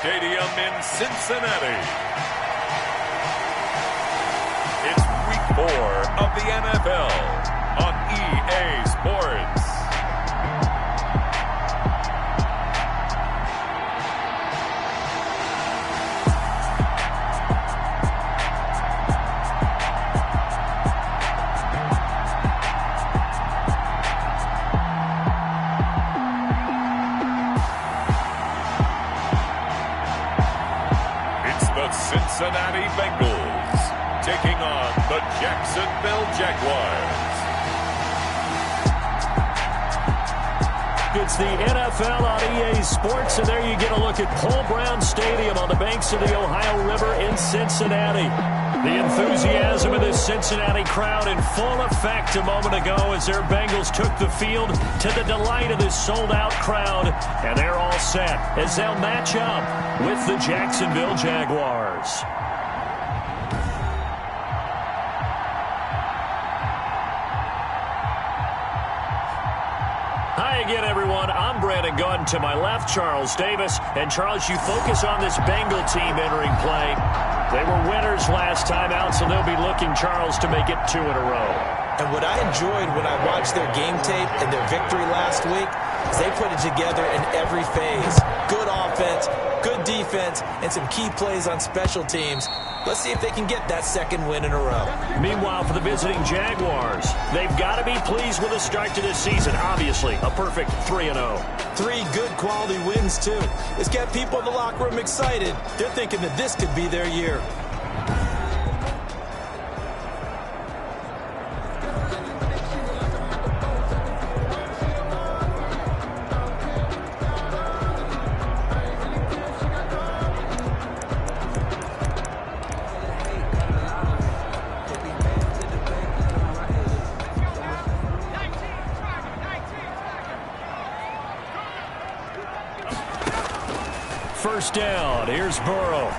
Stadium in Cincinnati. It's Week 4 of the NFL on EA Sports. Cincinnati Bengals taking on the Jacksonville Jaguars. It's the NFL on EA Sports, and there you get a look at Paul Brown Stadium on the banks of the Ohio River in Cincinnati. The enthusiasm of this Cincinnati crowd in full effect a moment ago as their Bengals took the field to the delight of this sold-out crowd. And they're all set as they'll match up with the Jacksonville Jaguars. Hi again, everyone. I'm Brandon Gunn. To my left, Charles Davis. And Charles, you focus on this Bengal team entering play. They were winners last time out, so they'll be looking, Charles, to make it 2 in a row. And what I enjoyed when I watched their game tape and their victory last week is they put it together in every phase. Good offense, good defense, and some key plays on special teams. Let's see if they can get that second win in a row. Meanwhile, for the visiting Jaguars, they've got to be pleased with the start to this season. Obviously, a perfect 3-0. 3 good quality wins, too. It's got people in the locker room excited. They're thinking that this could be their year. First down, here's Burrow.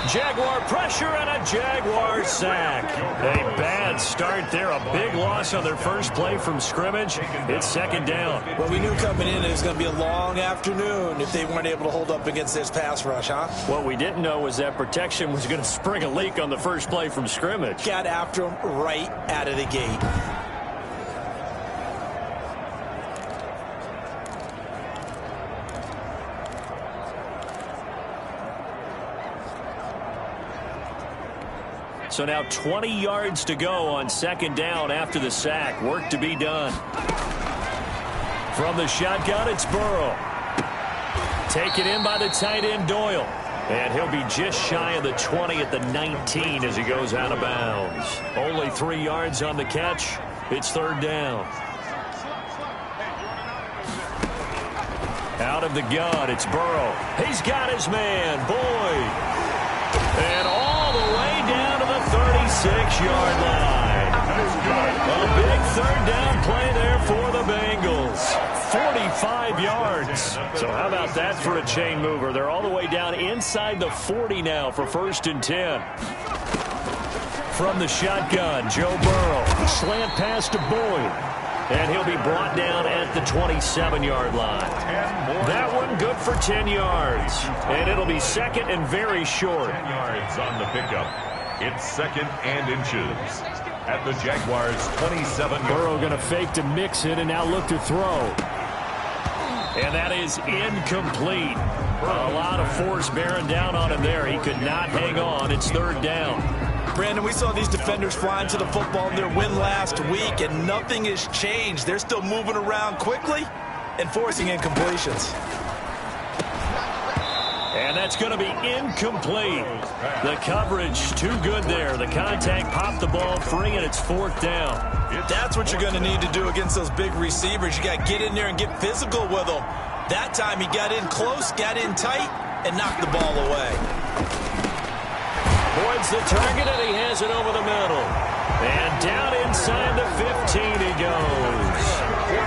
Jaguar pressure and a Jaguar sack. A bad start there, a big loss on their first play from scrimmage. It's second down. Well, we knew coming in it was going to be a long afternoon if they weren't able to hold up against this pass rush, huh? What we didn't know was that protection was going to spring a leak on the first play from scrimmage. Got after him right out of the gate. So now 20 yards to go on second down after the sack. Work to be done. From the shotgun, it's Burrow. Taken in by the tight end, Doyle. And he'll be just shy of the 20 at the 19 as he goes out of bounds. Only 3 yards on the catch. It's third down. Out of the gun, it's Burrow. He's got his man, Boyd. And all the way down to the 36-yard line. A big third down play there for the Bengals. 45 yards. So how about that for a chain mover? They're all the way down inside the 40 now for 1st and 10. From the shotgun, Joe Burrow. Slant pass to Boyd. And he'll be brought down at the 27-yard line. That one good for 10 yards. And it'll be second and very short. 10 yards on the pickup. It's second and inches at the Jaguars' 27. Burrow going to fake to mix it and now look to throw. And that is incomplete. A lot of force bearing down on him there. He could not hang on. It's third down. Brandon, we saw these defenders flying to the football in their win last week, and nothing has changed. They're still moving around quickly and forcing incompletions. And that's going to be incomplete. The coverage too good there. The contact popped the ball free, and it's fourth down. That's what you're going to need to do against those big receivers. You got to get in there and get physical with them. That time he got in close, got in tight, and knocked the ball away. Boyd's the target, and he has it over the middle. And down inside the 15 he goes.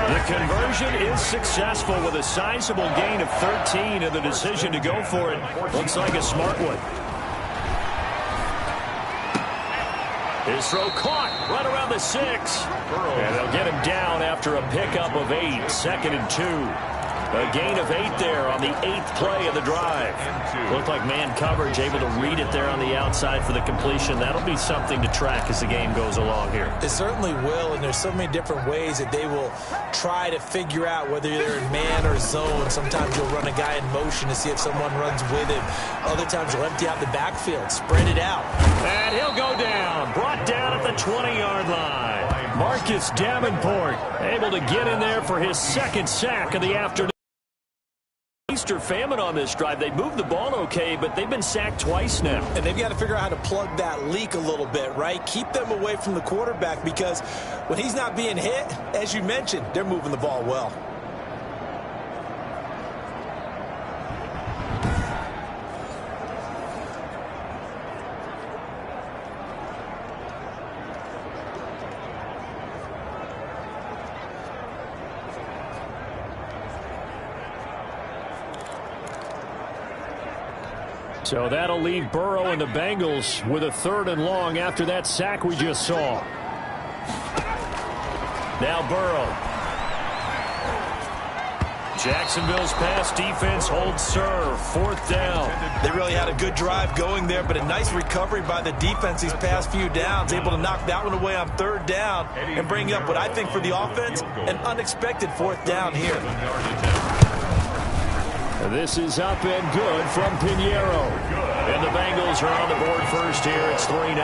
The conversion is successful with a sizable gain of 13, and the decision to go for it looks like a smart one. His throw caught right around the 6. And they'll get him down after a pickup of 8, 2nd and 2. A gain of 8 there on the 8th play of the drive. Looked like man coverage, able to read it there on the outside for the completion. That'll be something to track as the game goes along here. It certainly will, and there's so many different ways that they will try to figure out whether they're in man or zone. Sometimes you'll run a guy in motion to see if someone runs with him. Other times you'll empty out the backfield, spread it out. And he'll go down, brought down at the 20-yard line. Marcus Davenport able to get in there for his second sack of the afternoon. Easter famine on this drive. They moved the ball okay, but they've been sacked twice now. And they've got to figure out how to plug that leak a little bit, right? Keep them away from the quarterback, because when he's not being hit, as you mentioned, they're moving the ball well. So that'll leave Burrow and the Bengals with a 3rd and long after that sack we just saw. Now Burrow. Jacksonville's pass defense holds serve. 4th down. They really had a good drive going there, but a nice recovery by the defense these past few downs, able to knock that one away on 3rd down and bring up what I think for the offense, an unexpected 4th down here. This is up and good from Pinheiro. And the Bengals are on the board first here. It's 3-0.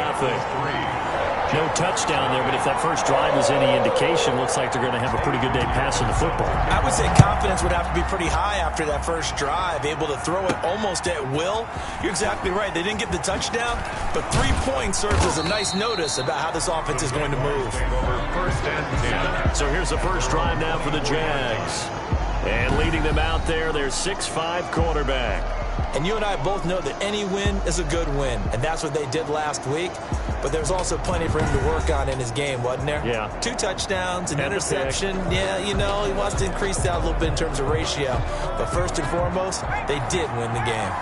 No touchdown there, but if that first drive is any indication, looks like they're going to have a pretty good day passing the football. I would say confidence would have to be pretty high after that first drive, able to throw it almost at will. You're exactly right. They didn't get the touchdown, but 3 points serves as a nice notice about how this offense is going to move. So here's the first drive now for the Jags. And leading them out there, their 6'5" quarterback. And you and I both know that any win is a good win, and that's what they did last week. But there's also plenty for him to work on in his game, wasn't there? Yeah. 2 touchdowns, an interception. Yeah, you know, he wants to increase that a little bit in terms of ratio. But first and foremost, they did win the game.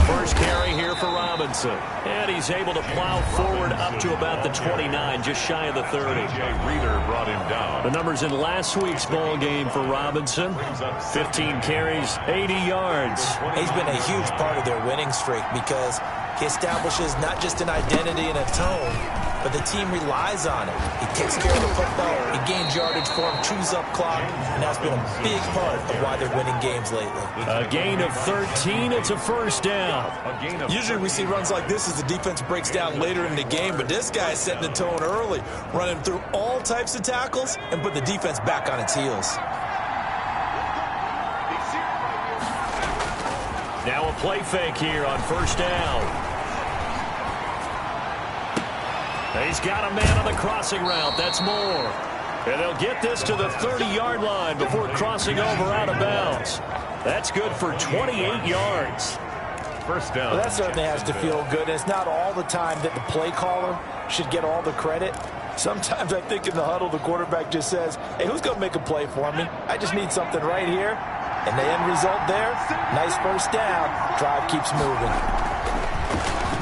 First carry here for Robinson. And he's able to plow forward up to about the 29, just shy of the 30. Reader brought him down. The numbers in last week's ball game for Robinson. 15 carries, 80 yards. He's been a huge part of their winning streak because he establishes not just an identity and a tone, but the team relies on it. He takes care of the football, he gains yardage for him, chews up clock, and that's been a big part of why they're winning games lately. A gain of 13, it's a first down. Usually we see runs like this as the defense breaks down later in the game, but this guy is setting the tone early, running through all types of tackles and put the defense back on its heels. Now a play fake here on first down. He's got a man on the crossing route. That's Moore. And they'll get this to the 30-yard line before crossing over out of bounds. That's good for 28 yards. First down. Well, that certainly has to feel good. It's not all the time that the play caller should get all the credit. Sometimes I think in the huddle, the quarterback just says, hey, who's going to make a play for me? I just need something right here. And the end result there, nice first down. Drive keeps moving.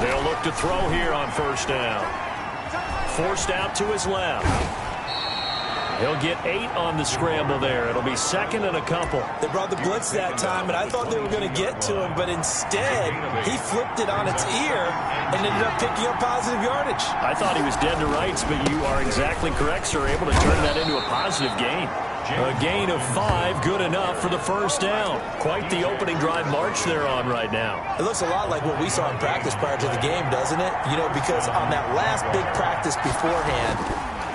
They'll look to throw here on first down. Forced out to his left. He'll get 8 on the scramble there. It'll be 2nd and a couple. They brought the blitz that time, and I thought they were going to get to him, but instead, he flipped it on its ear and ended up picking up positive yardage. I thought he was dead to rights, but you are exactly correct, sir. Able to turn that into a positive gain. A gain of 5, good enough for the first down. Quite the opening drive march they're on right now. It looks a lot like what we saw in practice prior to the game, doesn't it? You know, because on that last big practice beforehand,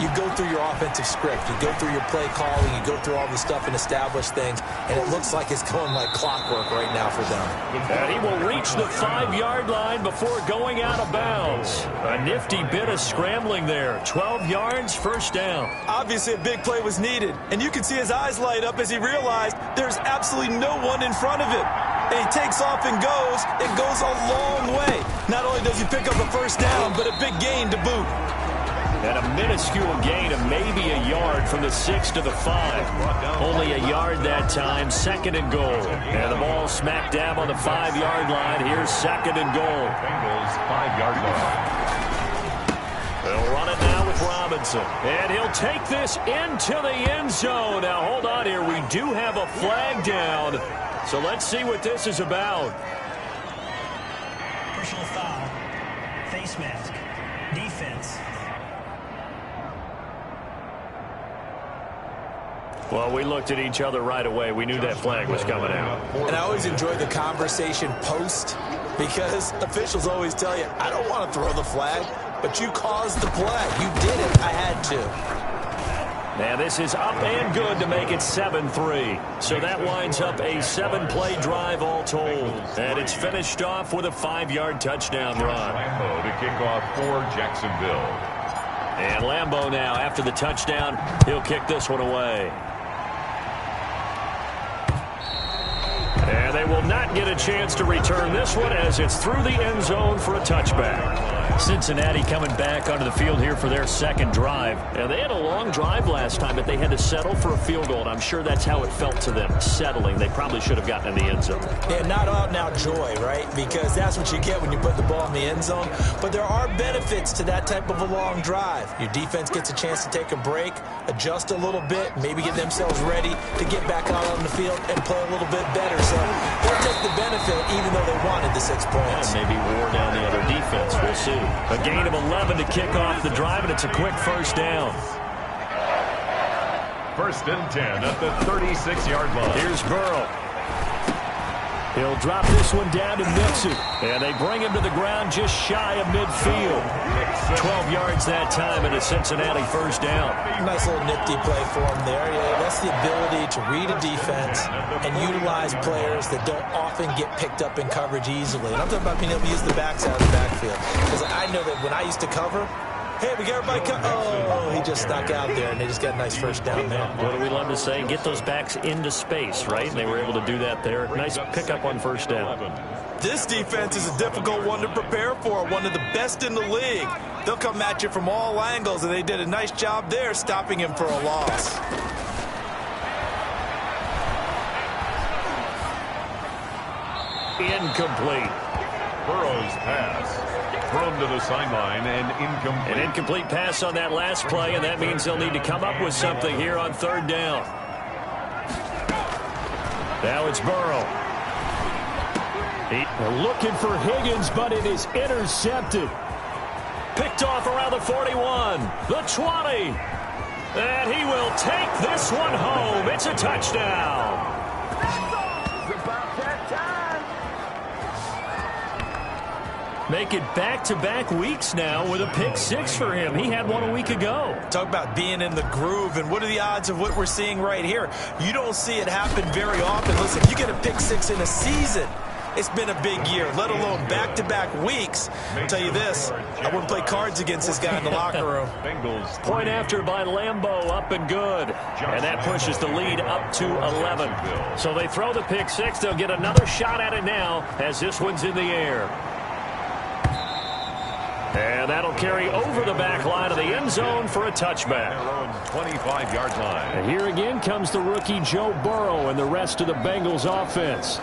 you go through your offensive script, you go through your play calling, you go through all the stuff and establish things, and it looks like it's going like clockwork right now for them. And he will reach the 5-yard line before going out of bounds. A nifty bit of scrambling there. 12 yards, first down. Obviously, a big play was needed, and you can see his eyes light up as he realized there's absolutely no one in front of him. And he takes off and goes. It goes a long way. Not only does he pick up a first down, but a big gain to boot. And a minuscule gain of maybe a yard from the 6 to the 5. Only a yard that time, 2nd and goal. And the ball smack dab on the 5-yard line. Here's 2nd and goal. Bengals 5-yard line. They'll run it now with Robinson. Robinson. And he'll take this into the end zone. Now, hold on here. We do have a flag down. So let's see what this is about. Personal foul. Face mask. Defense. Well, we looked at each other right away. We knew that flag was coming out. And I always enjoy the conversation post because officials always tell you, I don't want to throw the flag, but you caused the play. You did it. I had to. Now, this is up and good to make it 7-3. So that winds up a 7-play drive all told. And it's finished off with a 5-yard touchdown run. Lambo to kick off for Jacksonville. And Lambo now, after the touchdown, he'll kick this one away. And they will not get a chance to return this one as it's through the end zone for a touchback. Cincinnati coming back onto the field here for their second drive. And they had a long drive last time, but they had to settle for a field goal, and I'm sure that's how it felt to them, settling. They probably should have gotten in the end zone. Yeah, not out-and-out joy, right? Because that's what you get when you put the ball in the end zone. But there are benefits to that type of a long drive. Your defense gets a chance to take a break, adjust a little bit, maybe get themselves ready to get back out on the field and play a little bit better. So they'll take the benefit even though they wanted the 6 points. And maybe wore down the other defense. We'll see. A gain of 11 to kick off the drive, and it's a quick first down. First and 10 at the 36-yard line. Here's Burrow. He'll drop this one down to Mixon. And they bring him to the ground just shy of midfield. 12 yards that time and a Cincinnati first down. Nice little nifty play for him there. Yeah, that's the ability to read a defense and utilize players that don't often get picked up in coverage easily. And I'm talking about being able to use the backs out of the backfield. Because I know that when I used to cover, hey, we got everybody oh, he just snuck out there, and they just got a nice first down there. What do we love to say? Get those backs into space, right? And they were able to do that there. Nice pickup on first down. This defense is a difficult one to prepare for, one of the best in the league. They'll come at you from all angles, and they did a nice job there stopping him for a loss. Incomplete. Burrow's pass. Thrown to the sideline and incomplete. An incomplete pass on that last play, and that means they'll need to come up with something here on third down. Now it's Burrow. They're looking for Higgins, but it is intercepted. Picked off around the 41, the 20. And he will take this one home. It's a touchdown. Make it back-to-back weeks now with a pick six for him. He had one a week ago. Talk about being in the groove, and what are the odds of what we're seeing right here? You don't see it happen very often. Listen, you get a pick six in a season, it's been a big year, let alone back-to-back weeks. I'll tell you this, I wouldn't play cards against this guy in the locker room. Point after by Lambo, up and good. And that pushes the lead up to 11. So they throw the pick six. They'll get another shot at it now as this one's in the air. And that'll carry over the back line of the end zone for a touchback. 25-yard line. And here again comes the rookie Joe Burrow and the rest of the Bengals offense.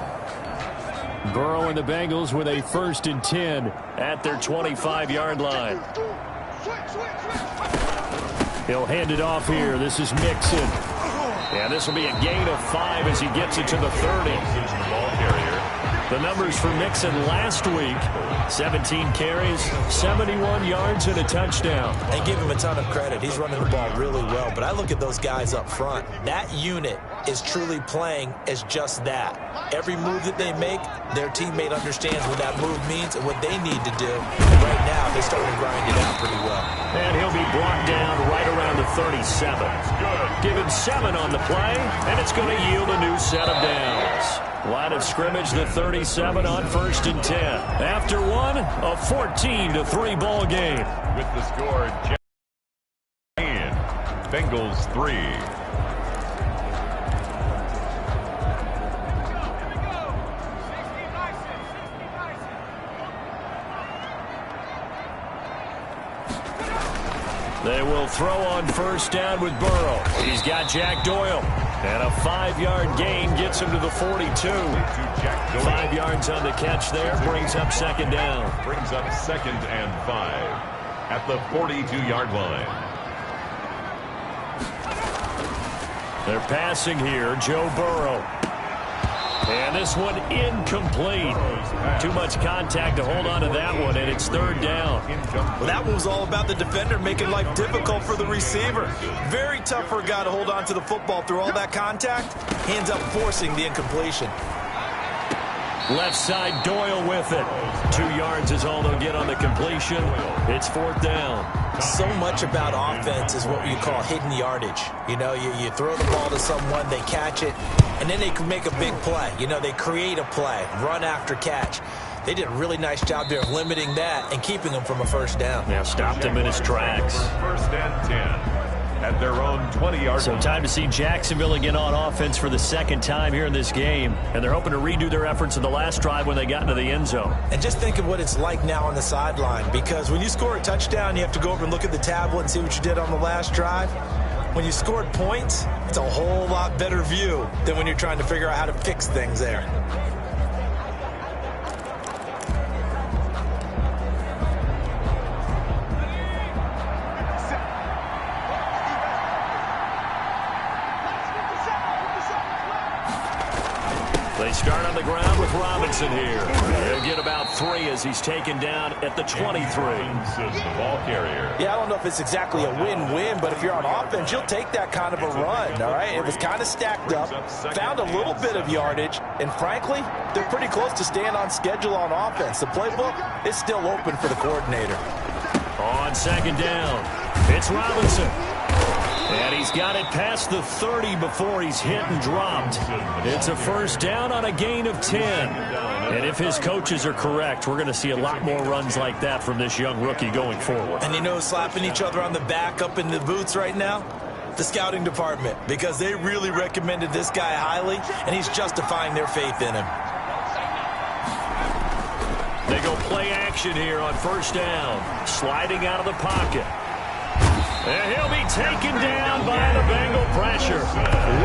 Burrow and the Bengals with a 1st and 10 at their 25-yard line. He'll hand it off here. This is Mixon. And this will be a gain of 5 as he gets it to the 30. Ball carrier. The numbers for Mixon last week, 17 carries, 71 yards, and a touchdown. And give him a ton of credit. He's running the ball really well. But I look at those guys up front. That unit is truly playing as just that. Every move that they make, their teammate understands what that move means and what they need to do. And right now, they're starting to grind it out pretty well. And he'll be brought down right around the 37. Give him 7 on the play, and it's going to yield a new set of downs. Line of scrimmage, the 37 on 1st and 10. After one, a 14-3 ball game. With the score, Bengals 3. They will throw on 1st down with Burrow. He's got Jack Doyle. And a 5-yard gain gets him to the 42. 5 yards on the catch there. Brings up 2nd down. Brings up 2nd and 5 at the 42-yard line. They're passing here, Joe Burrow. And this one incomplete. Too much contact to hold on to that one, and it's third down. Well, that one was all about the defender making life difficult for the receiver. Very tough for a guy to hold on to the football through all that contact. He ends up forcing the incompletion. Left side, Doyle with it. 2 yards is all they'll get on the completion. It's fourth down. So much about offense is what you call hidden yardage. You know, you throw the ball to someone, they catch it, and then they can make a big play. You know, they create a play, run after catch. They did a really nice job there of limiting that and keeping them from a first down. Now stopped him in his tracks. First and 10. At their own 20-yard So time to see Jacksonville again on offense for the second time here in this game. And they're hoping to redo their efforts in the last drive when they got into the end zone. And just think of what it's like now on the sideline, because when you score a touchdown, you have to go over and look at the tablet and see what you did on the last drive. When you scored points, it's a whole lot better view than when you're trying to figure out how to fix things there. They start on the ground with Robinson here. He'll get about 3 as he's taken down at the 23. The ball carrier. Yeah, I don't know if it's exactly a win-win, but if you're on offense, you'll take that kind of a run, all right? It was kind of stacked up, found a little bit of yardage, and frankly, they're pretty close to staying on schedule on offense. The playbook is still open for the coordinator. On second down, it's Robinson. And he's got it past the 30 before he's hit and dropped. It's a first down on a gain of 10. And if his coaches are correct, we're going to see a lot more runs like that from this young rookie going forward. And you know, slapping each other on the back up in the boots right now? The scouting department, because they really recommended this guy highly, and he's justifying their faith in him. They go play action here on first down. Sliding out of the pocket. And he'll be taken down by the Bengal pressure.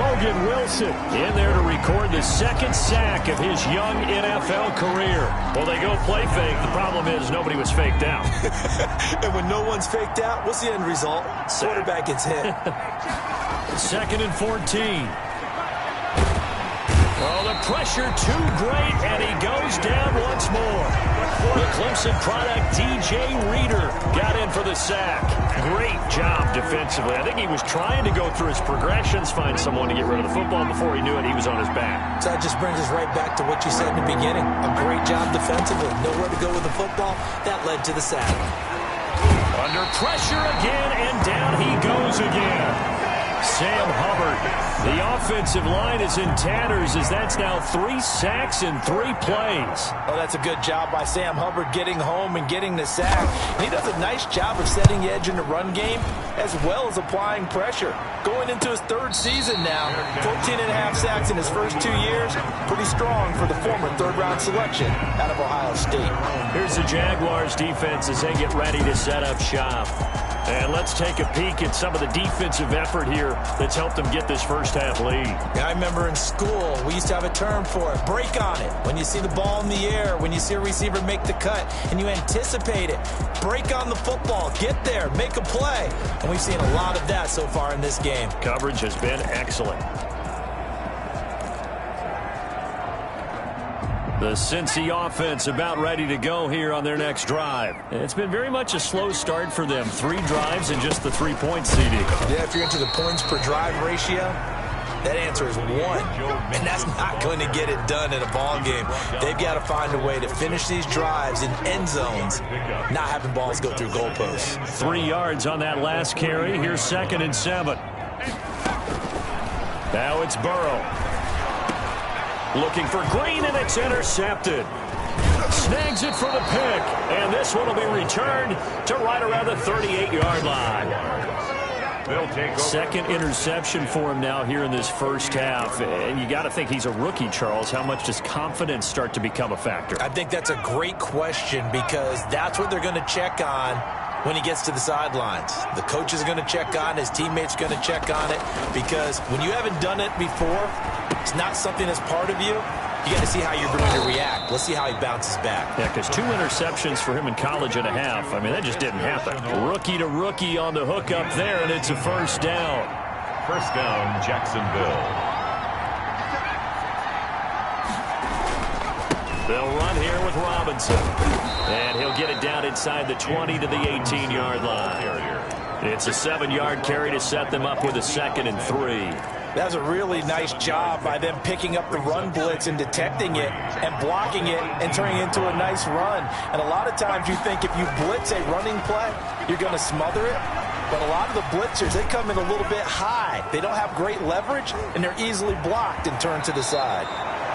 Logan Wilson in there to record the second sack of his young NFL career. Well, they go play fake. The problem is nobody was faked out. And when no one's faked out, what's the end result? Quarterback gets hit. Second and 14. Oh, the pressure too great, and he goes down once more. The Clemson product, DJ Reader, got in for the sack. Great job defensively. I think he was trying to go through his progressions, find someone to get rid of the football. Before he knew it, he was on his back. So that just brings us right back to what you said in the beginning. A great job defensively. Nowhere to go with the football. That led to the sack. Under pressure again, and down he goes again. Sam Hubbard. The offensive line is in tatters as that's now 3 sacks in 3 plays. Oh, that's a good job by Sam Hubbard getting home and getting the sack. And he does a nice job of setting the edge in the run game as well as applying pressure. Going into his 3rd season now, 14.5 sacks in his first 2 years. Pretty strong for the former 3rd-round selection out of Ohio State. Here's the Jaguars defense as they get ready to set up shop. And let's take a peek at some of the defensive effort here that's helped them get this first-half lead. Yeah, I remember in school, we used to have a term for it, break on it. When you see the ball in the air, when you see a receiver make the cut, and you anticipate it, break on the football, get there, make a play. And we've seen a lot of that so far in this game. Coverage has been excellent. The Cincy offense about ready to go here on their next drive. It's been very much a slow start for them. 3 drives and just the 3 points, CD. Yeah, if you're into the points per drive ratio, that answer is 1. And that's not going to get it done in a ball game. They've got to find a way to finish these drives in end zones, not having balls go through goalposts. 3 yards on that last carry. Here's 2nd and 7. Now it's Burrow. Looking for Green, and it's intercepted. Snags it for the pick, and this one will be returned to right around the 38-yard line. Second interception for him now here in this first half. And you got to think he's a rookie, Charles. How much does confidence start to become a factor? I think that's a great question because that's what they're going to check on when he gets to the sidelines. The coach is going to check on, his teammates are going to check on it, because when you haven't done it before, it's not something that's part of you. You got to see how you're going to react. Let's see how he bounces back. Yeah, because 2 interceptions for him in college and a half. I mean, that just didn't happen. Rookie to rookie on the hook up there, and it's a first down. First down, Jacksonville. They'll run here with Robinson. And he'll get it down inside the 20 to the 18-yard line. It's a 7-yard carry to set them up with a 2nd and 3. That's a really nice job by them picking up the run blitz and detecting it and blocking it and turning it into a nice run. And a lot of times you think if you blitz a running play, you're going to smother it. But a lot of the blitzers, they come in a little bit high. They don't have great leverage, and they're easily blocked and turned to the side.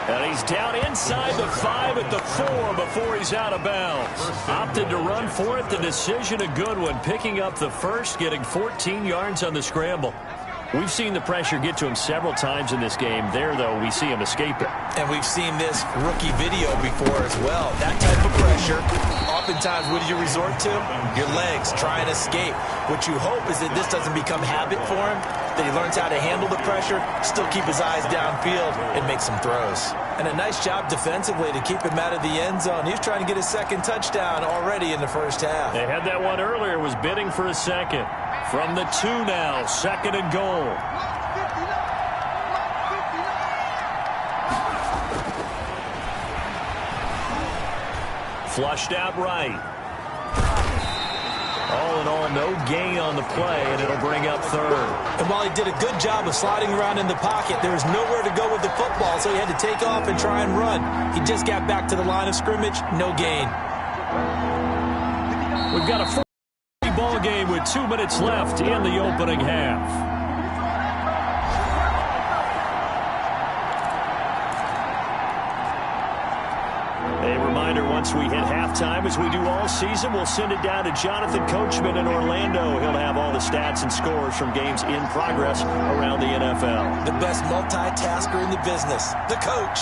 And he's down inside the 5 at the 4 before he's out of bounds. Opted to run for it. The decision a good one. Picking up the first, getting 14 yards on the scramble. We've seen the pressure get to him several times in this game. There, though, we see him escape it. And we've seen this rookie video before as well. That type of pressure, oftentimes, what do you resort to? Your legs, try and escape. What you hope is that this doesn't become habit for him, that he learns how to handle the pressure, still keep his eyes downfield, and make some throws. And a nice job defensively to keep him out of the end zone. He was trying to get his 2nd touchdown already in the first half. They had that one earlier, was bidding for a 2nd. From the 2 now, 2nd and goal. Flushed out right. All in all, no gain on the play, and it'll bring up 3rd. And while he did a good job of sliding around in the pocket, there was nowhere to go with the football, so he had to take off and try and run. He just got back to the line of scrimmage, no gain. We've got a ball game with 2 minutes left in the opening half. A reminder, once we hit halftime, as we do all season, we'll send it down to Jonathan Coachman in Orlando. He'll have all the stats and scores from games in progress around the NFL. The best multitasker in the business, the coach.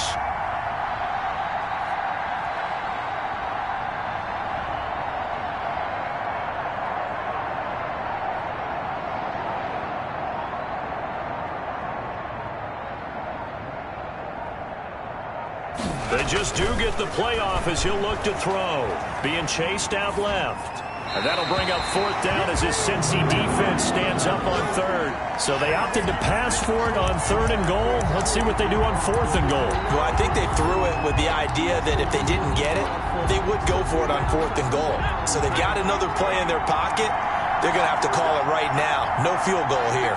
They just do get the playoff as he'll look to throw. Being chased out left. And that'll bring up 4th down as his Cincy defense stands up on 3rd. So they opted to pass for it on 3rd and goal. Let's see what they do on 4th and goal. Well, I think they threw it with the idea that if they didn't get it, they would go for it on 4th and goal. So they've got another play in their pocket. They're going to have to call it right now. No field goal here.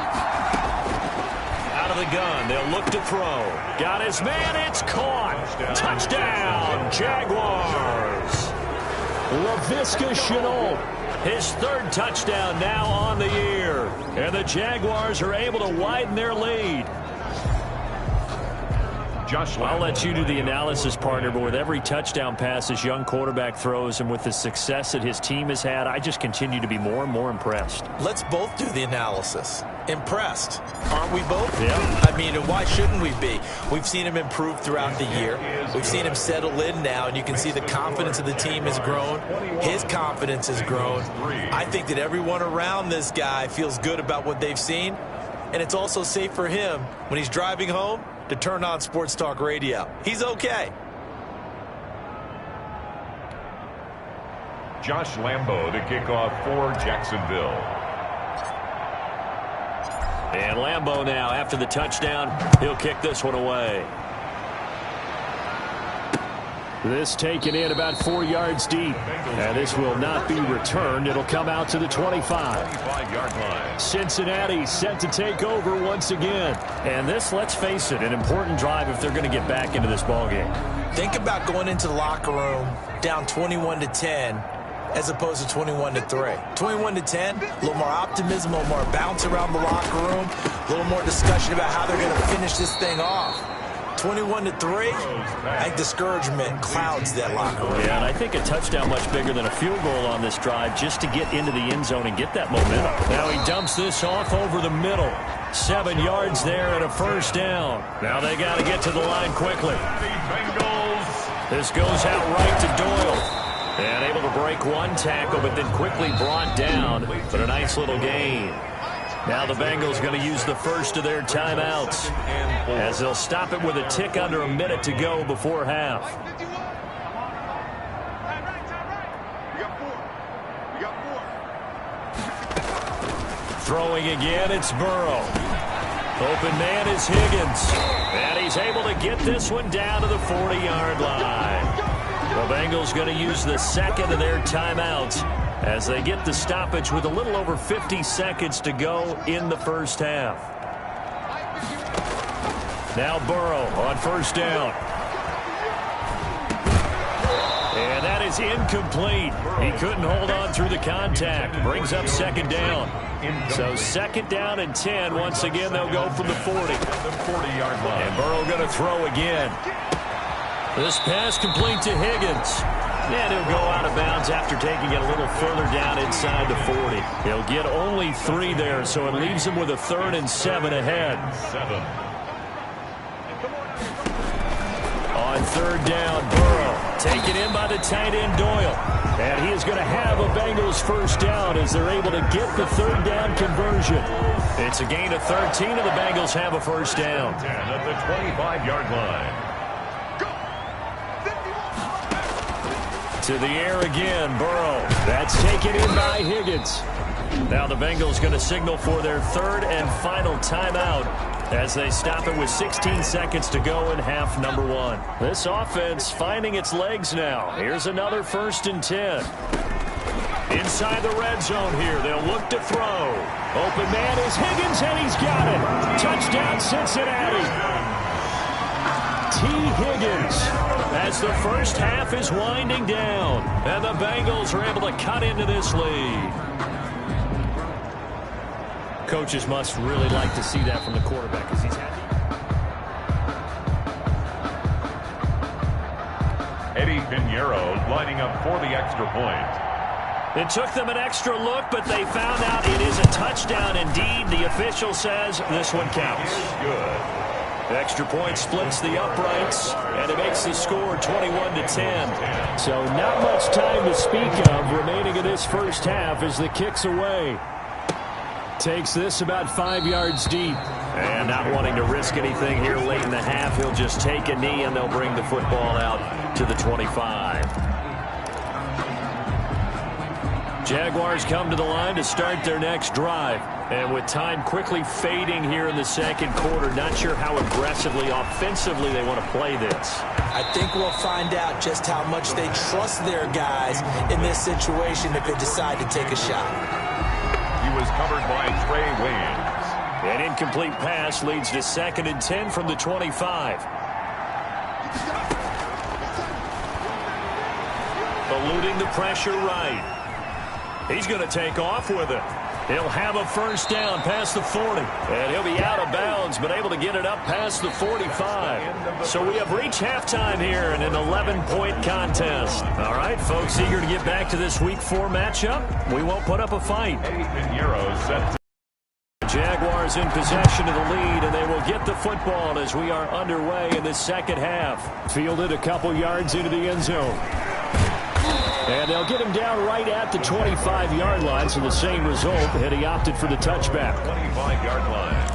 Out of the gun, they'll look to throw. Got his man, it's caught. Touchdown, Jaguars. Laviska Shenault, his 3rd touchdown now on the year. And the Jaguars are able to widen their lead. I'll let you do the analysis, partner, but with every touchdown pass his young quarterback throws and with the success that his team has had, I just continue to be more and more impressed. Let's both do the analysis. Impressed. Aren't we both? Yeah. I mean, why shouldn't we be? We've seen him improve throughout the year. We've seen him settle in now, and you can see the confidence of the team has grown. His confidence has grown. I think that everyone around this guy feels good about what they've seen, and it's also safe for him when he's driving home to turn on Sports Talk Radio. He's okay. Josh Lambo to kick off for Jacksonville. And Lambo now, after the touchdown, he'll kick this one away. This taken in about 4 yards deep. And this will not be returned. It'll come out to the 25-yard line. Cincinnati set to take over once again. And this, let's face it, an important drive if they're going to get back into this ballgame. Think about going into the locker room down 21-10 as opposed to 21-3. 21-10, a little more optimism, a little more bounce around the locker room, a little more discussion about how they're going to finish this thing off. 21-3, I think discouragement clouds that locker room. Yeah, and I think a touchdown much bigger than a field goal on this drive just to get into the end zone and get that momentum. Now he dumps this off over the middle. 7 yards there and a first down. Now they got to get to the line quickly. This goes out right to Doyle. And able to break one tackle, but then quickly brought down. But a nice little gain. Now the Bengals going to use the first of their timeouts as they'll stop it with a tick under a minute to go before half. Throwing again, it's Burrow. Open man is Higgins. And he's able to get this one down to the 40-yard line. The Bengals going to use the second of their timeouts as they get the stoppage with a little over 50 seconds to go in the first half. Now Burrow on first down. And that is incomplete. He couldn't hold on through the contact. Brings up second down. So second down and 10. Once again, they'll go from the 40. The 40-yard line. And Burrow going to throw again. This pass complete to Higgins. And he'll go out of bounds after taking it a little further down inside the 40. He'll get only 3 there, so it leaves him with a 3rd and 7 ahead. On third down, Burrow taken in by the tight end Doyle. And he is going to have a Bengals first down as they're able to get the third down conversion. It's a gain of 13, and the Bengals have a first down. 10 at the 25-yard line. To the air again, Burrow. That's taken in by Higgins. Now the Bengals going to signal for their third and final timeout as they stop it with 16 seconds to go in half number 1. This offense finding its legs now. Here's another 1st and 10. Inside the red zone here, they'll look to throw. Open man is Higgins, and he's got it. Touchdown, Cincinnati. T. Higgins as the first half is winding down, and the Bengals are able to cut into this lead. Coaches must really like to see that from the quarterback because he's happy. Eddie Pinheiro lining up for the extra point. It took them an extra look, but they found out it is a touchdown indeed. The official says this one counts. Good. The extra point splits the uprights, and it makes the score 21-10. So not much time to speak of remaining in this first half as the kick's away. Takes this about 5 yards deep. And not wanting to risk anything here late in the half, he'll just take a knee, and they'll bring the football out to the 25. Jaguars come to the line to start their next drive. And with time quickly fading here in the second quarter, not sure how aggressively, offensively they want to play this. I think we'll find out just how much they trust their guys in this situation if they decide to take a shot. He was covered by Trey Waynes. An incomplete pass leads to 2nd and 10 from the 25. Eluding the pressure right. He's going to take off with it. He'll have a first down past the 40. And he'll be out of bounds, but able to get it up past the 45. So we have reached halftime here in an 11-point contest. All right, folks, eager to get back to this Week 4 matchup. We won't put up a fight. Eddie Pinheiro set to Jaguars in possession of the lead, and they will get the football as we are underway in the second half. Fielded a couple yards into the end zone. And they'll get him down right at the 25-yard line, so the same result, and he opted for the touchback. 25-yard line.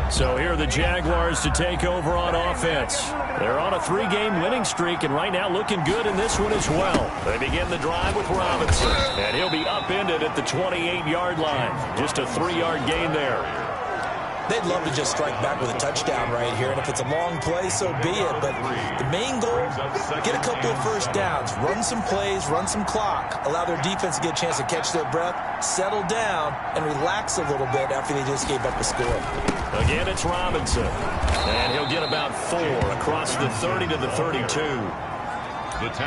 So here are the Jaguars to take over on offense. They're on a 3-game winning streak, and right now looking good in this one as well. They begin the drive with Robinson, and he'll be upended at the 28-yard line. Just a 3-yard gain there. They'd love to just strike back with a touchdown right here, and if it's a long play, so be it. But the main goal, get a couple of first downs, run some plays, run some clock, allow their defense to get a chance to catch their breath, settle down, and relax a little bit after they just gave up a score. Again, it's Robinson, and he'll get about 4 across the 30 to the 32.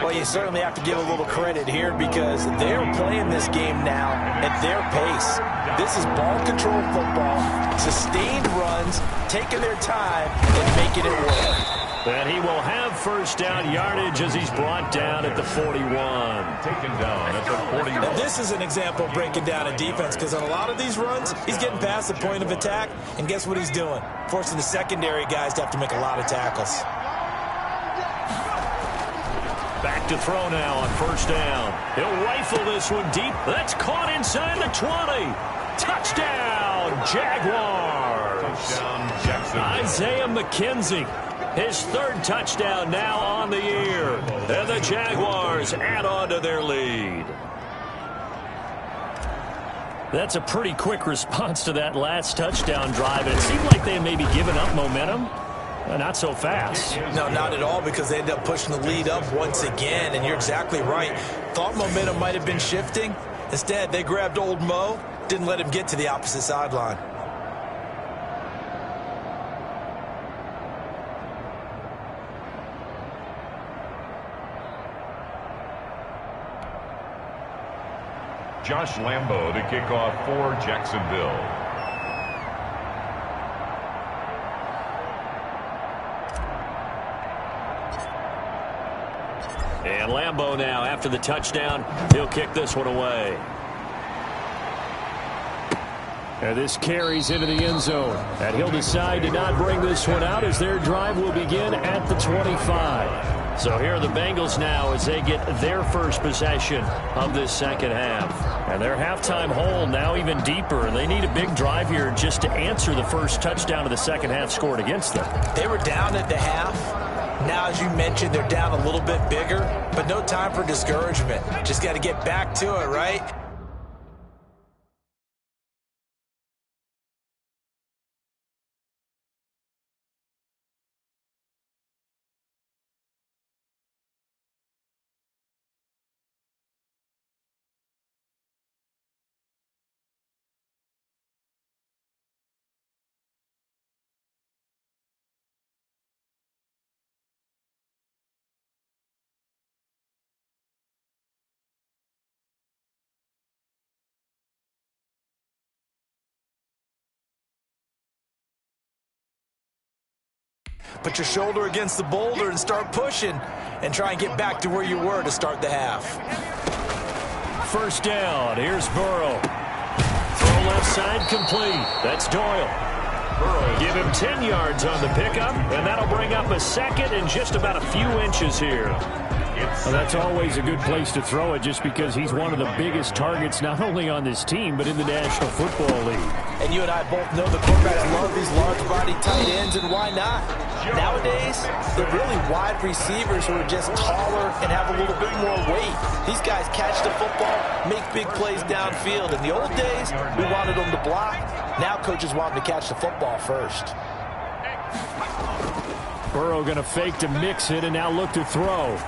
Well, you certainly have to give a little credit here because they're playing this game now at their pace. This is ball control football, sustained runs, taking their time, and making it work. And he will have first down yardage as he's brought down at the 41. Taken down at the 41. Now, this is an example of breaking down a defense because on a lot of these runs, he's getting past the point of attack, and guess what he's doing? Forcing the secondary guys to have to make a lot of tackles. Back to throw now on first down. He'll rifle this one deep. That's caught inside the 20. Touchdown, Jaguars. Touchdown, Jackson. Isaiah McKenzie, his 3rd touchdown now on the year. And the Jaguars add on to their lead. That's a pretty quick response to that last touchdown drive. It seemed like they had maybe given up momentum. Not so fast. No, not at all, because they ended up pushing the lead up once again, and you're exactly right. Thought momentum might have been shifting. Instead, they grabbed old Mo, didn't let him get to the opposite sideline. Josh Lambo to kick off for Jacksonville. And Lambo now, after the touchdown, he'll kick this one away. And this carries into the end zone. And he'll decide to not bring this one out as their drive will begin at the 25. So here are the Bengals now as they get their first possession of this second half. And their halftime hole now even deeper. They need a big drive here just to answer the first touchdown of the second half scored against them. They were down at the half. Now, as you mentioned, they're down a little bit bigger, but no time for discouragement. Just got to get back to it, right? Put your shoulder against the boulder and start pushing and try and get back to where you were to start the half. First down. Here's Burrow. Throw left side complete. That's Doyle. Burrow. Give him 10 yards on the pickup, and that'll bring up a second and just about a few inches here. Well, that's always a good place to throw it just because he's one of the biggest targets not only on this team but in the National Football League. And you and I both know the quarterbacks love these large-body tight ends, and why not? Nowadays, they're really wide receivers who are just taller and have a little bit more weight. These guys catch the football, make big plays downfield. In the old days, we wanted them to block. Now coaches want them to catch the football first. Burrow going to fake to mix it and now look to throw.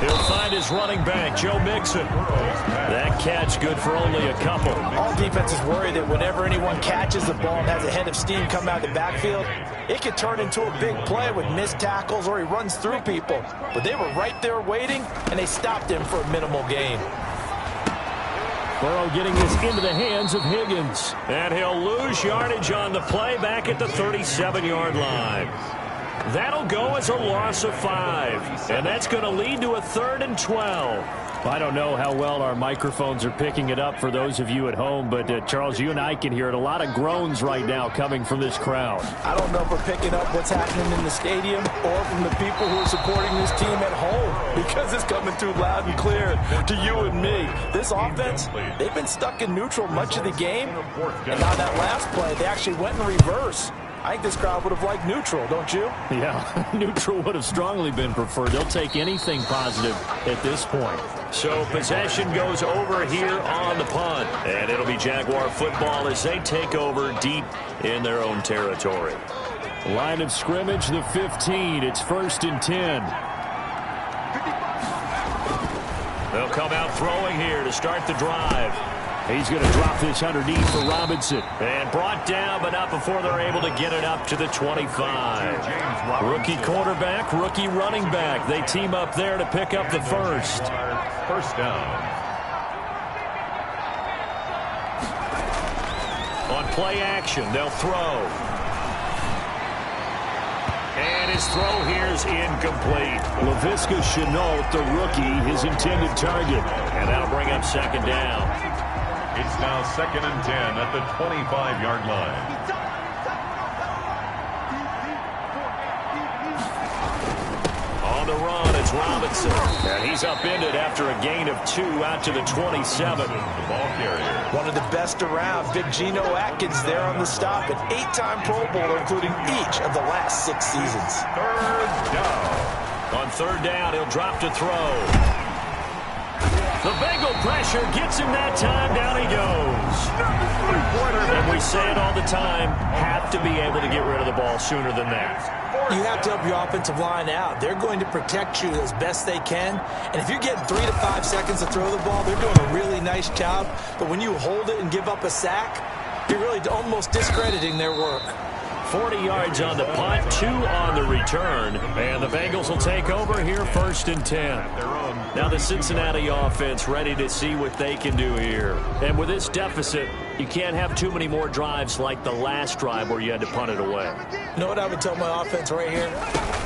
He'll find his running back, Joe Mixon. That catch good for only a couple. All defenses worry that whenever anyone catches the ball and has a head of steam come out of the backfield, it could turn into a big play with missed tackles or he runs through people. But they were right there waiting, and they stopped him for a minimal gain. Burrow getting this into the hands of Higgins. And he'll lose yardage on the play back at the 37-yard line. That'll go as a loss of 5. And that's going to lead to a 3rd and 12. I don't know how well our microphones are picking it up for those of you at home, but Charles, you and I can hear it. A lot of groans right now coming from this crowd. I don't know if we're picking up what's happening in the stadium or from the people who are supporting this team at home, because it's coming through loud and clear to you and me. This offense, they've been stuck in neutral much of the game, and on that last play, they actually went in reverse. I think this crowd would have liked neutral, don't you? Yeah, neutral would have strongly been preferred. They'll take anything positive at this point. So possession goes over here on the punt. And it'll be Jaguar football as they take over deep in their own territory. Line of scrimmage, the 15. It's 1st and 10. They'll come out throwing here to start the drive. He's going to drop this underneath for Robinson. And brought down, but not before they're able to get it up to the 25. Rookie quarterback, rookie running back. They team up there to pick up the first. First down. On play action, they'll throw. And his throw here is incomplete. Laviska Shenault, the rookie, his intended target. And that'll bring up second down. It's now 2nd and 10 at the 25-yard line. On the run, it's Robinson. And he's upended after a gain of 2 out to the 27. The ball carrier. One of the best around, Big Geno Atkins there on the stop, an 8-time Pro Bowler, including each of the last 6 seasons. 3rd down. On 3rd down, he'll drop to throw. The Bengal pressure gets him that time. Down he goes. And we say it all the time, have to be able to get rid of the ball sooner than that. You have to help your offensive line out. They're going to protect you as best they can. And if you're getting 3 to 5 seconds to throw the ball, they're doing a really nice job. But when you hold it and give up a sack, you're really almost discrediting their work. 40 yards on the punt, 2 on the return. And the Bengals will take over here, 1st and 10. Now the Cincinnati offense ready to see what they can do here. And with this deficit, you can't have too many more drives like the last drive where you had to punt it away. You know what I would tell my offense right here?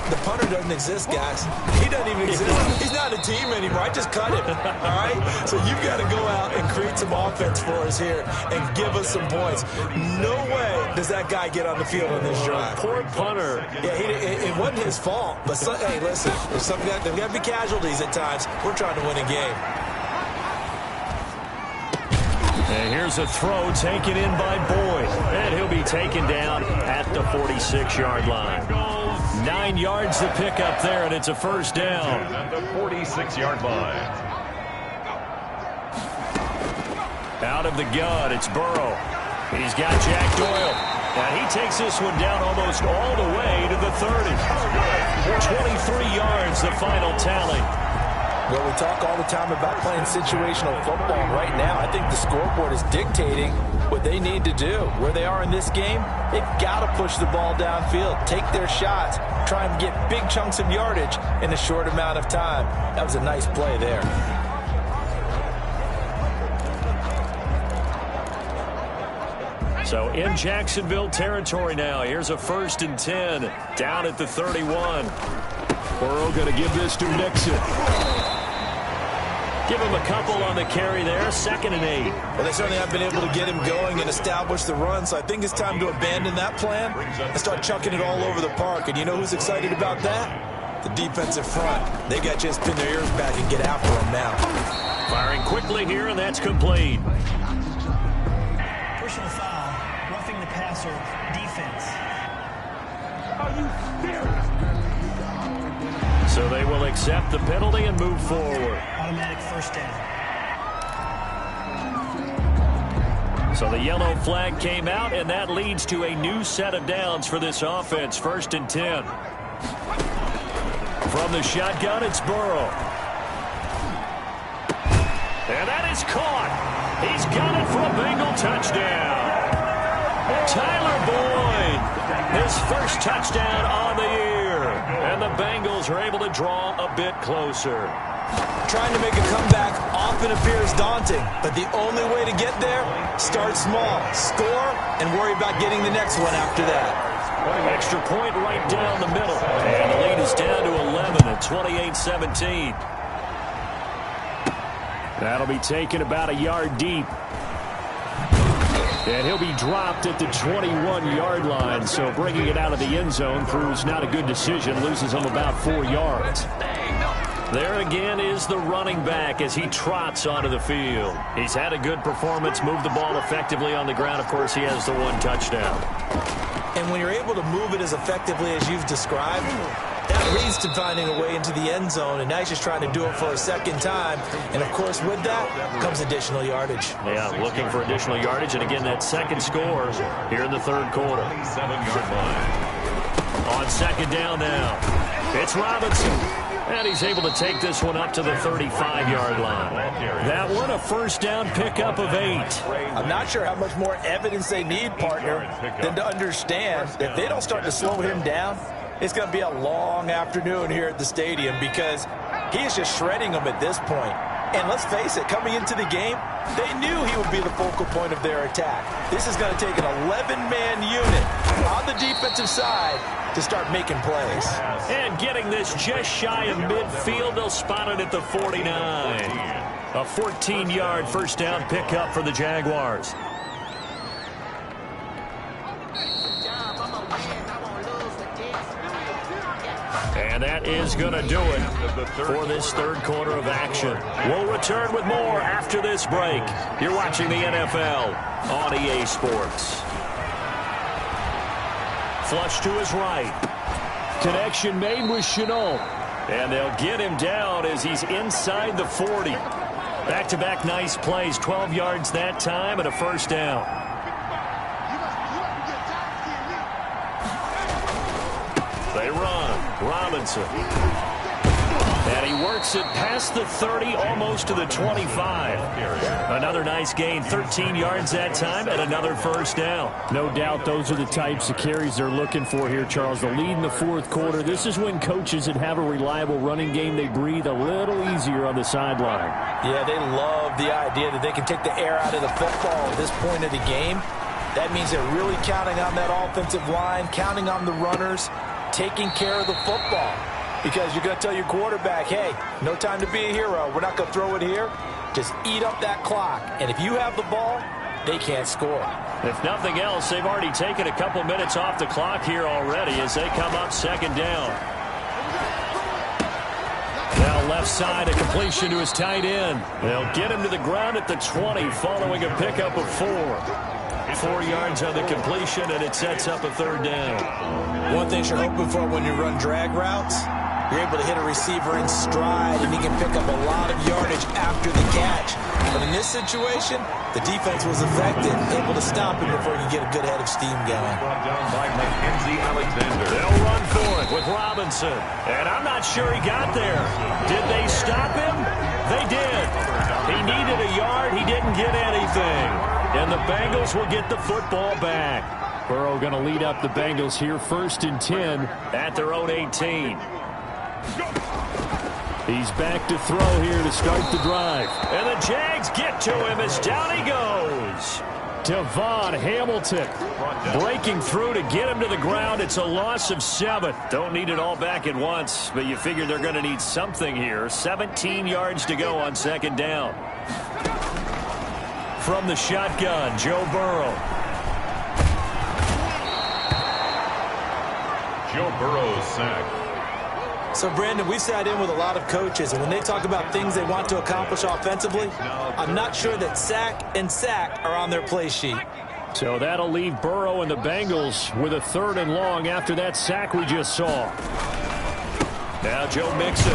The punter doesn't exist, guys. He doesn't even exist. He's not a team anymore. I just cut him, all right? So you've got to go out and create some offense for us here and give us some points. No way does that guy get on the field on this drive. Poor punter. Yeah, it wasn't his fault. But, hey, listen, there's got to be casualties at times. We're trying to win a game. And here's a throw taken in by Boyd. And he'll be taken down at the 46-yard line. 9 yards to pick up there, and it's a 1st down. At the 46-yard line. Out of the gun, it's Burrow. He's got Jack Doyle. And he takes this one down almost all the way to the 30. 23 yards, the final tally. Well, we talk all the time about playing situational football. Right now, I think the scoreboard is dictating what they need to do. Where they are in this game, they've got to push the ball downfield, take their shots, try and get big chunks of yardage in a short amount of time. That was a nice play there. So in Jacksonville territory now. Here's a 1st and 10 down at the 31. Burrow going to give this to Nixon. Give him a couple on the carry there. 2nd and 8. Well, they certainly have been able to get him going and establish the run, so I think it's time to abandon that plan and start chucking it all over the park. And you know who's excited about that? The defensive front. They got to just pin their ears back and get after him now. Firing quickly here, and that's complete. Personal foul, roughing the passer, defense. Are you serious? So they will accept the penalty and move forward. Automatic 1st down. So the yellow flag came out, and that leads to a new set of downs for this offense. 1st and 10. From the shotgun, it's Burrow. And that is caught. He's got it for a Bengal touchdown. Tyler Boyd, his 1st touchdown on the year. And the Bengals are able to draw a bit closer. Trying to make a comeback often appears daunting, but the only way to get there, start small, score, and worry about getting the next one after that. Extra point right down the middle. And the lead is down to 11 at 28-17. That'll be taken about a yard deep. And he'll be dropped at the 21-yard line, so bringing it out of the end zone proves not a good decision, loses him about 4 yards. There again is the running back as he trots onto the field. He's had a good performance, moved the ball effectively on the ground. Of course, he has the 1 touchdown. And when you're able to move it as effectively as you've described, that leads to finding a way into the end zone, and now he's just trying to do it for a 2nd time. And, of course, with that comes additional yardage. Yeah, looking for additional yardage, and again, that 2nd score here in the 3rd quarter. 7-yard line. On 2nd down now, it's Robinson. And he's able to take this one up to the 35-yard line. That one, a 1st down pickup of 8. I'm not sure how much more evidence they need, partner, than to understand that if they don't start to slow him down, it's going to be a long afternoon here at the stadium because he is just shredding them at this point. And let's face it, coming into the game, they knew he would be the focal point of their attack. This is going to take an 11-man unit on the defensive side to start making plays. And getting this just shy of midfield, they'll spot it at the 49. A 14-yard 1st down pickup for the Jaguars. And that is going to do it for this 3rd quarter of action. We'll return with more after this break. You're watching the NFL on EA Sports. Flush to his right. Connection made with Shenault. And they'll get him down as he's inside the 40. Back-to-back nice plays, 12 yards that time and a first down. They run. Robinson. And he works it past the 30, almost to the 25. Another nice gain, 13 yards that time, and another first down. No doubt those are the types of carries they're looking for here, Charles. The lead in the fourth quarter. This is when coaches that have a reliable running game, they breathe a little easier on the sideline. Yeah, they love the idea that they can take the air out of the football at this point of the game. That means they're really counting on that offensive line, counting on the runners, taking care of the football. Because you're going to tell your quarterback, hey, no time to be a hero. We're not going to throw it here. Just eat up that clock. And if you have the ball, they can't score. If nothing else, they've already taken a couple minutes off the clock here already as they come up second down. Now left side, a completion to his tight end. They'll get him to the ground at the 20 following a pickup of 4. 4 yards on the completion, and it sets up a third down. One thing you're hoping for when you run drag routes, you're able to hit a receiver in stride, and he can pick up a lot of yardage after the catch. But in this situation, the defense was effective, able to stop him before he could get a good head of steam going. Brought down by Mackenzie Alexander. They'll run for it with Robinson. And I'm not sure he got there. Did they stop him? They did. He needed a yard. He didn't get anything. And the Bengals will get the football back. Burrow going to lead up the Bengals here, 1st and 10 at their own 18. He's back to throw here to start the drive. And the Jags get to him as down he goes. Devon Hamilton breaking through to get him to the ground. It's a loss of 7. Don't need it all back at once, but you figure they're going to need something here. 17 yards to go on second down. From the shotgun, Joe Burrow. Joe Burrow's sack. So, Brandon, we sat in with a lot of coaches, and when they talk about things they want to accomplish offensively, I'm not sure that sack and sack are on their play sheet. So that'll leave Burrow and the Bengals with a 3rd and long after that sack we just saw. Now Joe Mixon.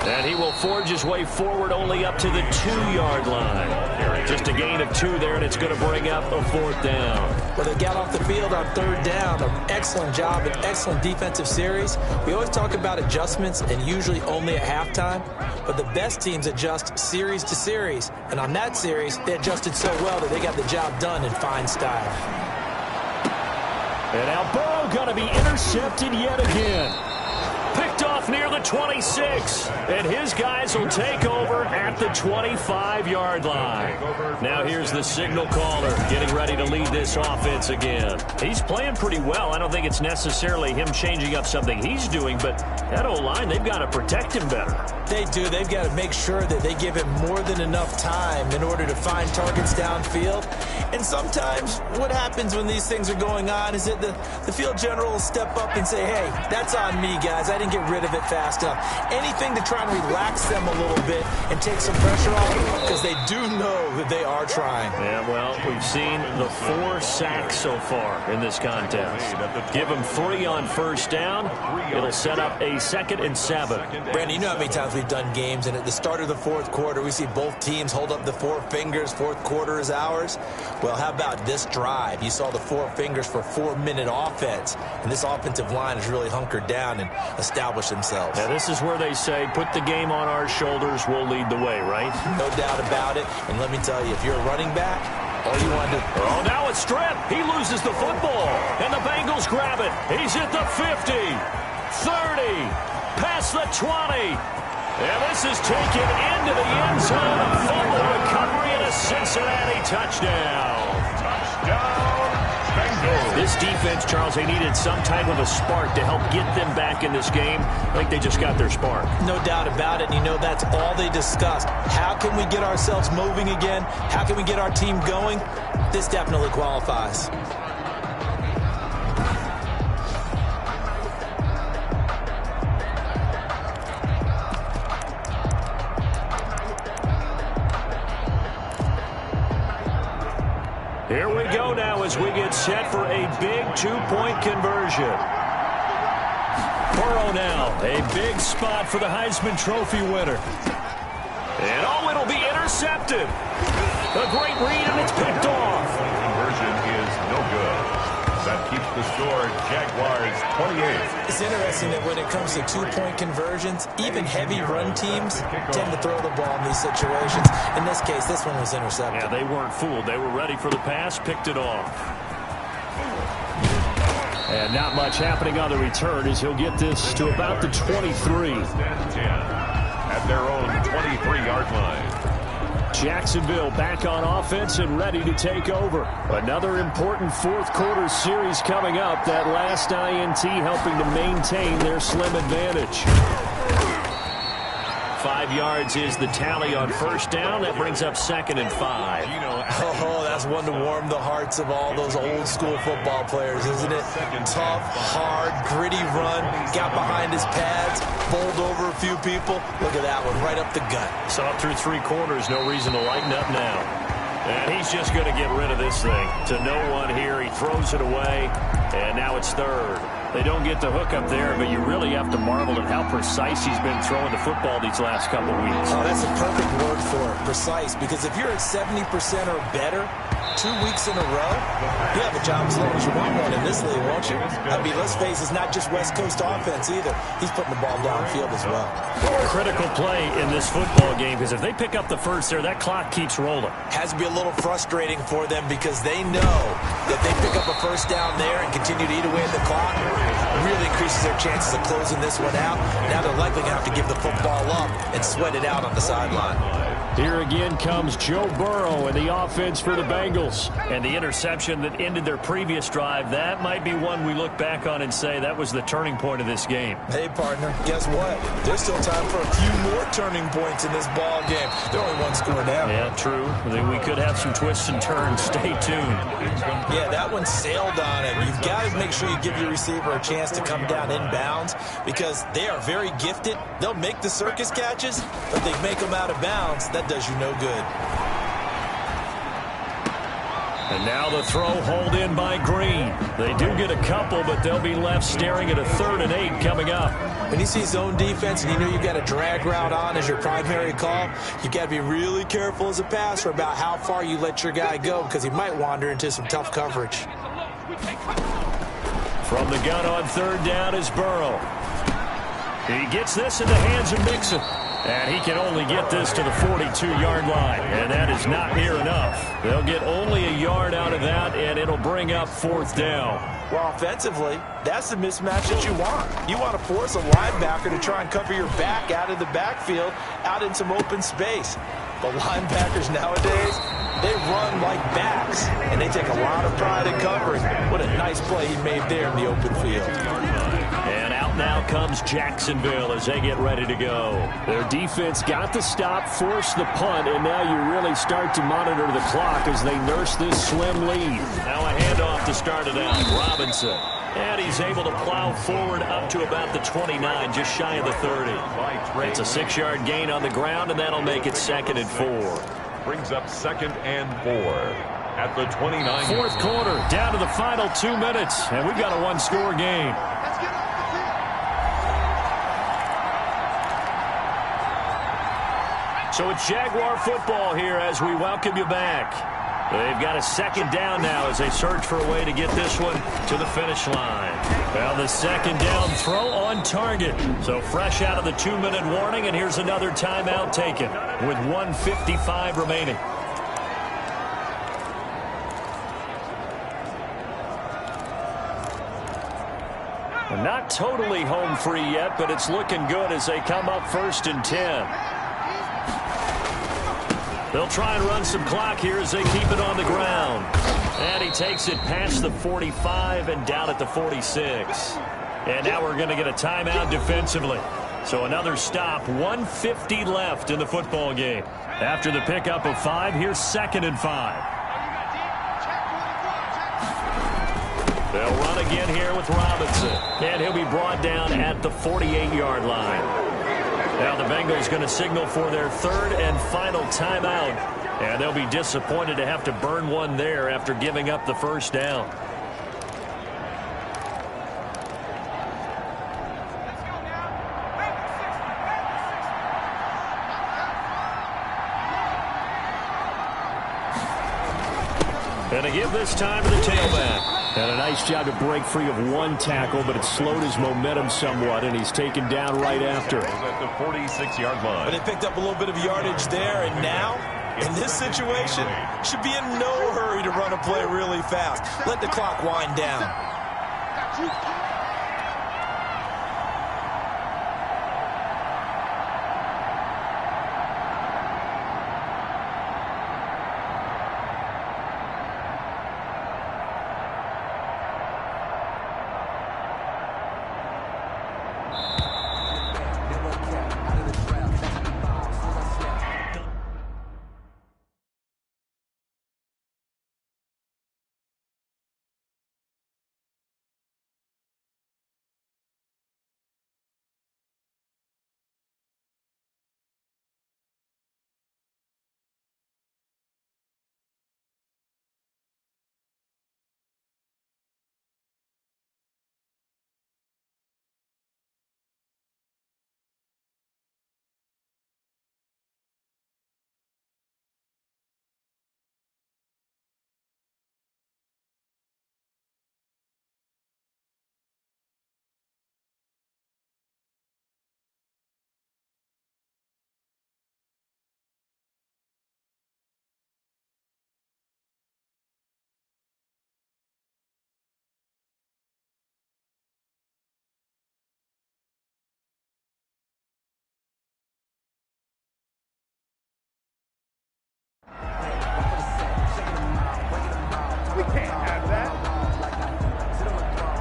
And he will forge his way forward only up to the 2-yard line. Just a gain of 2 there, and it's going to bring up a 4th down. Well, they got off the field on 3rd down. An excellent job, an excellent defensive series. We always talk about adjustments, and usually only at halftime. But the best teams adjust series to series. And on that series, they adjusted so well that they got the job done in fine style. And now Burrow going to be intercepted yet again. Picked off near the 26, and his guys will take over at the 25-yard line. Now here's the signal caller getting ready to lead this offense again. He's playing pretty well. I don't think it's necessarily him changing up something he's doing, but that O-line, they've got to protect him better. They do. They've got to make sure that they give him more than enough time in order to find targets downfield. And sometimes what happens when these things are going on is that the field general will step up and say, hey, that's on me, guys. I didn't get rid of it fast enough. Anything to try and relax them a little bit and take some pressure off them, because they do know that they are trying. Yeah, well, we've seen the 4 sacks so far in this contest. Give them 3 on first down. It'll set up a 2nd and 7. Brandon, you know how many times we've done games, and at the start of the fourth quarter, we see both teams hold up the 4 fingers. Fourth quarter is ours. Well, how about this drive? You saw the 4 fingers for 4-minute offense, and this offensive line has really hunkered down and established themselves. Now, this is where they say, put the game on our shoulders, we'll lead the way, right? No doubt about it. And let me tell you, if you're a running back, all you want to do... Oh, now it's stripped. He loses the football, and the Bengals grab it. He's at the 50, 30, past the 20. And this is taken into the end zone. A fumble recovery and a Cincinnati touchdown. Touchdown, Bengals. This defense, Charles, they needed some type of a spark to help get them back in this game. I think they just got their spark. No doubt about it. And you know, that's all they discussed. How can we get ourselves moving again? How can we get our team going? This definitely qualifies. Here we go now as we get set for a big 2-point conversion. Burrow now, a big spot for the Heisman Trophy winner. And oh, it'll be intercepted. A great read, and it's picked off. Conversion is no good. That keeps the score Jaguars 28. It's interesting that when it comes to two-point conversions, even heavy run teams tend to throw the ball in these situations. In this case, this one was intercepted. Yeah, they weren't fooled. They were ready for the pass, picked it off. And not much happening on the return as he'll get this to about the 23. At their own 23-yard line. Jacksonville back on offense and ready to take over. Another important fourth quarter series coming up. That last INT helping to maintain their slim advantage. 5 yards is the tally on first down. That brings up 2nd and 5. Oh, that's one to warm the hearts of all those old school football players, isn't it? Tough, hard, gritty run. Got behind his pads, bowled over a few people. Look at that one, right up the gut. Saw through 3 quarters, no reason to lighten up now. And he's just going to get rid of this thing. To no one here, he throws it away, and now it's 3rd. They don't get the hook up there, but you really have to marvel at how precise he's been throwing the football these last couple of weeks. Oh, that's a perfect word for it, precise, because if you're at 70% or better 2 weeks in a row, you have a job as long as you want one in this league, won't you? I mean, let's face it, it's not just West Coast offense either. He's putting the ball downfield as well. Critical play in this football game, because if they pick up the first there, that clock keeps rolling. Has to be a little frustrating for them because they know that they pick up a first down there and continue to eat away at the clock. Really increases their chances of closing this one out. Now they're likely going to have to give the football up and sweat it out on the sideline. Here again comes Joe Burrow and the offense for the Bengals. And the interception that ended their previous drive, that might be one we look back on and say that was the turning point of this game. Hey, partner, guess what? There's still time for a few more turning points in this ball game. They're only 1 score down. Yeah, true. We could have some twists and turns. Stay tuned. Yeah, that one sailed on him. You've got to make sure you give your receiver a chance to come down inbounds because they are very gifted. They'll make the circus catches, but they make them out of bounds. That does you no good. And now the throw hauled in by Green. They do get a couple, but they'll be left staring at a 3rd and 8 coming up. When you see zone defense and you know you've got a drag route on as your primary call, you've got to be really careful as a passer about how far you let your guy go because he might wander into some tough coverage. From the gun on 3rd down is Burrow. He gets this in the hands of Mixon. And he can only get this to the 42-yard line. And that is not near enough. They'll get only a yard out of that, and it'll bring up 4th down. Well, offensively, that's the mismatch that you want. You want to force a linebacker to try and cover your back out of the backfield, out in some open space. The linebackers nowadays, they run like backs, and they take a lot of pride in covering. What a nice play he made there in the open field. And out now comes Jacksonville as they get ready to go. Their defense got the stop, forced the punt, and now you really start to monitor the clock as they nurse this slim lead. Now a handoff to start it out. Robinson. And he's able to plow forward up to about the 29, just shy of the 30. It's a 6-yard gain on the ground, and that'll make it 2nd and 4. Brings up 2nd and 4 at the 29. Fourth quarter, down to the final 2 minutes, and we've got a 1-score game. So it's Jaguar football here as we welcome you back. They've got a 2nd down now as they search for a way to get this one to the finish line. Well, the 2nd down throw on target. So fresh out of the 2-minute warning, and here's another timeout taken with 1:55 remaining. Not totally home free yet, but it's looking good as they come up 1st and 10. They'll try and run some clock here as they keep it on the ground. And he takes it past the 45 and down at the 46. And now we're going to get a timeout defensively. So another stop, 1:50 left in the football game. After the pickup of 5, here's 2nd and 5. They'll run again here with Robinson. And he'll be brought down at the 48-yard line. Now the Bengals going to signal for their 3rd and final timeout. And they'll be disappointed to have to burn one there after giving up the first down. And they give this time to the tailback. And a nice job to break free of one tackle, but it slowed his momentum somewhat, and he's taken down right after. At the 46-yard line. But they picked up a little bit of yardage there, and now, in this situation, should be in no hurry to run a play really fast. Let the clock wind down.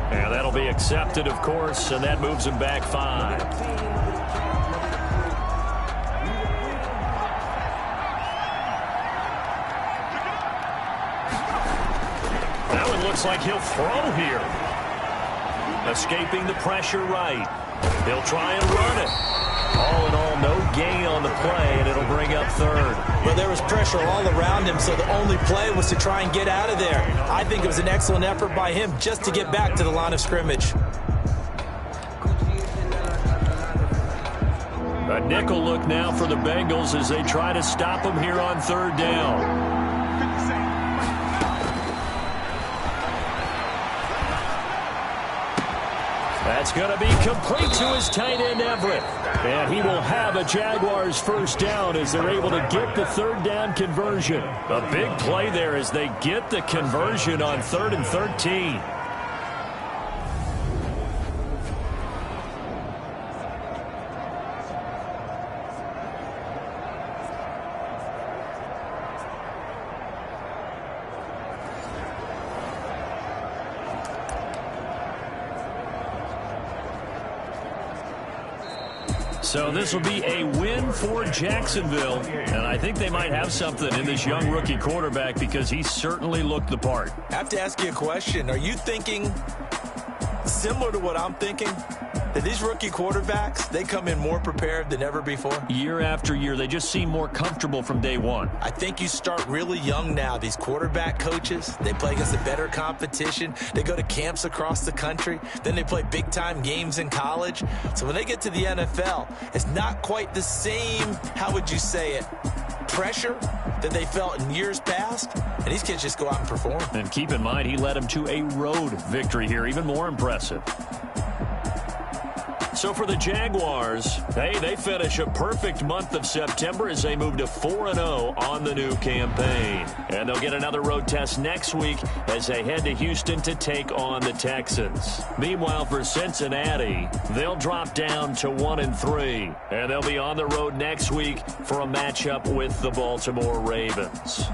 And that'll be accepted, of course, and that moves him back 5. That one looks like he'll throw here. Escaping the pressure right. He'll try and run it. All in all, no gain on the play, and it'll bring up 3rd. Well, there was pressure all around him, so the only play was to try and get out of there. I think it was an excellent effort by him just to get back to the line of scrimmage. A nickel look now for the Bengals as they try to stop him here on 3rd down. That's going to be complete to his tight end, Everett. And he will have a Jaguars first down as they're able to get the 3rd down conversion. A big play there as they get the conversion on 3rd and 13. So this will be a win for Jacksonville, and I think they might have something in this young rookie quarterback because he certainly looked the part. I have to ask you a question. Are you thinking similar to what I'm thinking? That these rookie quarterbacks, they come in more prepared than ever before? Year after year, they just seem more comfortable from day one. I think you start really young now. These quarterback coaches, they play against a better competition. They go to camps across the country. Then they play big-time games in college. So when they get to the NFL, it's not quite the same, how would you say it, pressure that they felt in years past. And these kids just go out and perform. And keep in mind, he led them to a road victory here, even more impressive. So for the Jaguars, hey, they finish a perfect month of September as they move to 4-0 on the new campaign. And they'll get another road test next week as they head to Houston to take on the Texans. Meanwhile, for Cincinnati, they'll drop down to 1-3. And they'll be on the road next week for a matchup with the Baltimore Ravens.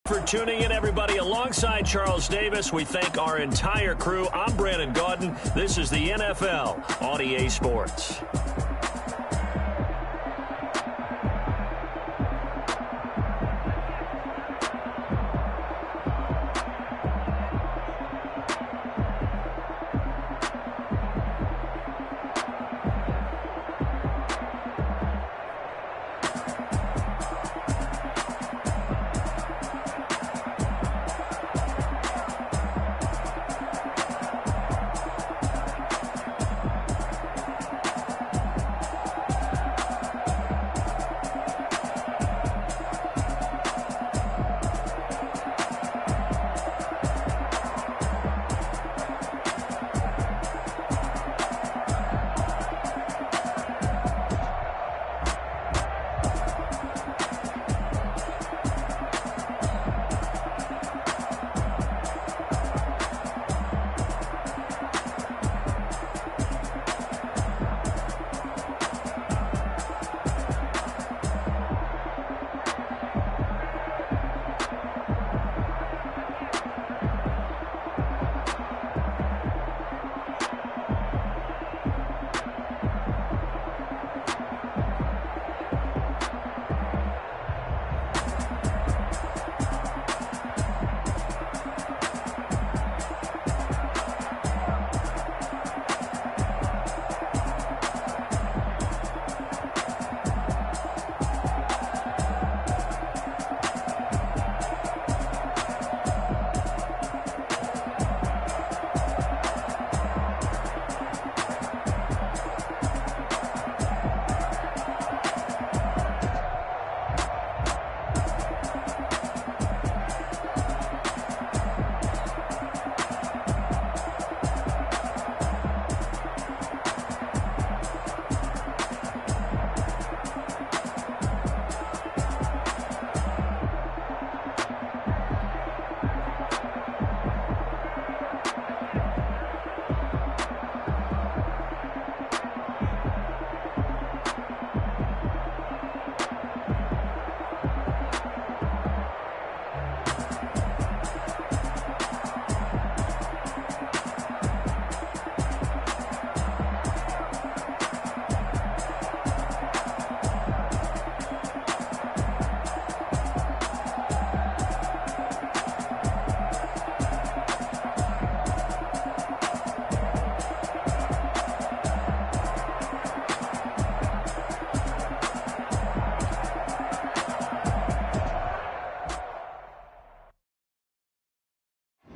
For tuning in, everybody. Alongside Charles Davis, we thank our entire crew. I'm Brandon Gaudin. This is the NFL on EA Sports.